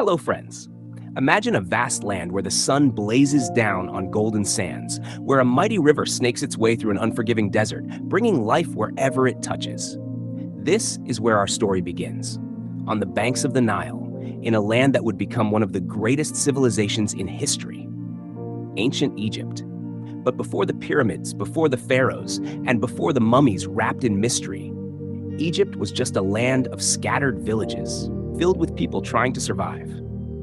Hello, friends. Imagine a vast land where the sun blazes down on golden sands, where a mighty river snakes its way through an unforgiving desert, bringing life wherever it touches. This is where our story begins, on the banks of the Nile, in a land that would become one of the greatest civilizations in history, ancient Egypt. But before the pyramids, before the pharaohs, and before the mummies wrapped in mystery, Egypt was just a land of scattered villages, filled with people trying to survive.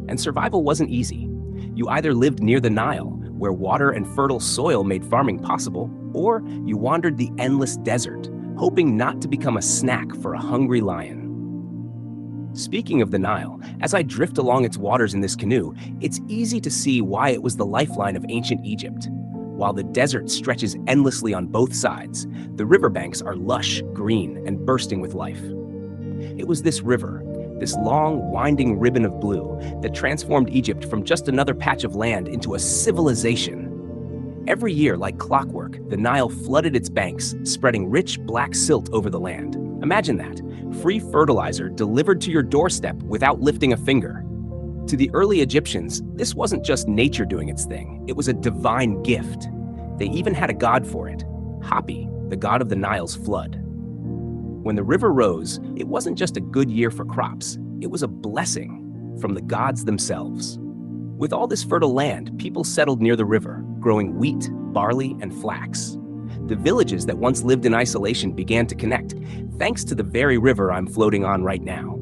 And survival wasn't easy. You either lived near the Nile, where water and fertile soil made farming possible, or you wandered the endless desert, hoping not to become a snack for a hungry lion. Speaking of the Nile, as I drift along its waters in this canoe, it's easy to see why it was the lifeline of ancient Egypt. While the desert stretches endlessly on both sides, the riverbanks are lush, green, and bursting with life. It was this river, this long, winding ribbon of blue, that transformed Egypt from just another patch of land into a civilization. Every year, like clockwork, the Nile flooded its banks, spreading rich black silt over the land. Imagine that, free fertilizer delivered to your doorstep without lifting a finger. To the early Egyptians, this wasn't just nature doing its thing, it was a divine gift. They even had a god for it, Hapi, the god of the Nile's flood. When the river rose, it wasn't just a good year for crops, it was a blessing from the gods themselves. With all this fertile land, people settled near the river, growing wheat, barley, and flax. The villages that once lived in isolation began to connect, thanks to the very river I'm floating on right now.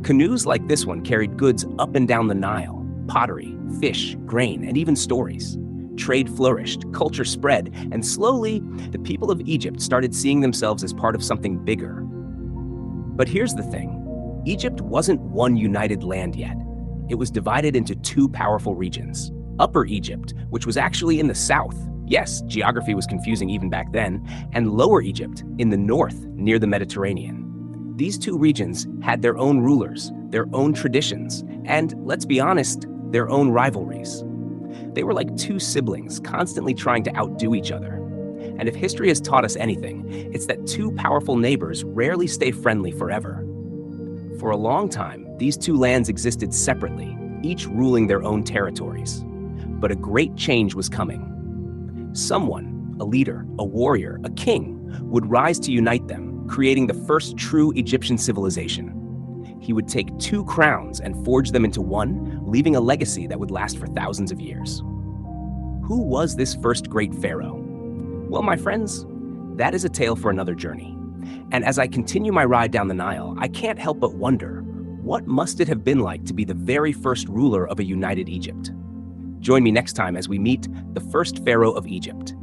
Canoes like this one carried goods up and down the Nile, pottery, fish, grain, and even stories. Trade flourished, culture spread, and slowly, the people of Egypt started seeing themselves as part of something bigger. But here's the thing. Egypt wasn't one united land yet. It was divided into two powerful regions. Upper Egypt, which was actually in the south. Yes, geography was confusing even back then. And Lower Egypt, in the north, near the Mediterranean. These two regions had their own rulers, their own traditions, and, let's be honest, their own rivalries. They were like two siblings, constantly trying to outdo each other. And if history has taught us anything, it's that two powerful neighbors rarely stay friendly forever. For a long time, these two lands existed separately, each ruling their own territories. But a great change was coming. Someone, a leader, a warrior, a king, would rise to unite them, creating the first true Egyptian civilization. He would take two crowns and forge them into one, leaving a legacy that would last for thousands of years. Who was this first great pharaoh? Well, my friends, that is a tale for another journey. And as I continue my ride down the Nile, I can't help but wonder, what must it have been like to be the very first ruler of a united Egypt? Join me next time as we meet the first pharaoh of Egypt.